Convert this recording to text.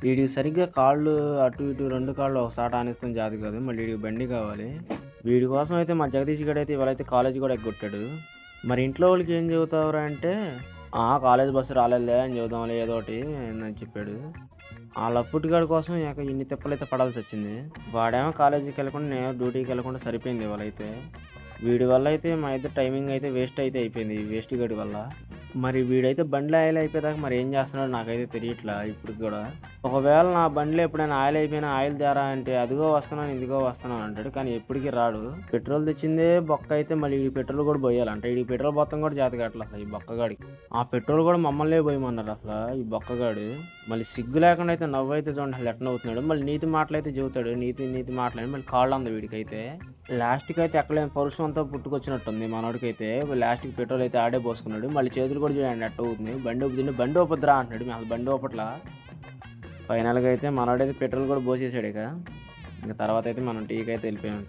వీడికి సరిగ్గా కాళ్ళు అటు ఇటు 2 కాళ్ళు ఒకసాట ఆనిస్తాం జాతి కాదు. మళ్ళీ వీడికి బండి కావాలి. వీడి కోసం అయితే మా జగదీష్ గడైతే ఇవాళైతే కాలేజీ కూడా ఎగ్గొట్టాడు. మరి ఇంట్లో వాళ్ళకి ఏం చెబుతావురా అంటే, కాలేజ్ బస్సు రాలేదులే అని చెబుదాంలే ఏదోటి అని చెప్పాడు. ఆ లప్పుటిగాడి కోసం ఇన్ని తిప్పలైతే పడాల్సొచ్చింది. వాడేమో కాలేజీకి వెళ్ళకుండా, నేను డ్యూటీకి వెళ్ళకుండా సరిపోయింది ఇవాళైతే. వీడి వల్ల అయితే మా ఇద్దరు టైమింగ్ అయితే వేస్ట్ అయితే అయిపోయింది. వేస్ట్ గాడి వల్ల. మరి వీడైతే బండ్లో ఆయిల్ అయిపోయేదాకా మరి ఏం చేస్తున్నాడో నాకైతే తెలియట్లా ఇప్పటికి కూడా. ఒకవేళ నా బండిలో ఎప్పుడైనా ఆయిల్ అయిపోయినా ఆయిల్ తేరా అంటే అదిగో వస్తున్నాను, ఇదిగో వస్తున్నాను అంటాడు. కానీ ఎప్పటికీ రాడు. పెట్రోల్ తెచ్చిందే బొక్క అయితే మళ్ళీ ఈ పెట్రోల్ కూడా పోయాలంట. ఈ పెట్రోల్ మొత్తం కూడా జాతి కావట్లేదు అసలు ఈ బొక్కగాడికి. ఆ పెట్రోల్ కూడా మమ్మల్నే పోయమన్నారు అసలు ఈ బొక్కగాడు. మళ్ళీ సిగ్గు లేకుండా అయితే నవ్వు అయితే చూడండి అసలు ఎట్లా అవుతున్నాడు. మళ్ళీ నీతి మాటలు అయితే చెబుతాడు. నీతి మాటలని మళ్ళీ కాళ్ళు అంది వీడికైతే. లాస్ట్కి అయితే ఎక్కలేని పరుషం అంతా పుట్టుకొచ్చినట్టుంది మనోడికైతే. లాస్ట్కి పెట్రోల్ అయితే ఆడే పోసుకున్నాడు. మళ్ళీ చేతులు కూడా చూడండి ఎట్ట అవుతుంది. బండి ఊపద్రా అంటున్నాడు. అసలు బండి ఊపట్లా. ఫైనల్గా అయితే మనోడైతే పెట్రోల్ కూడా పోసేసాడు. ఇక తర్వాత అయితే మనం టీకి అయితే వెళ్ళిపోయాం.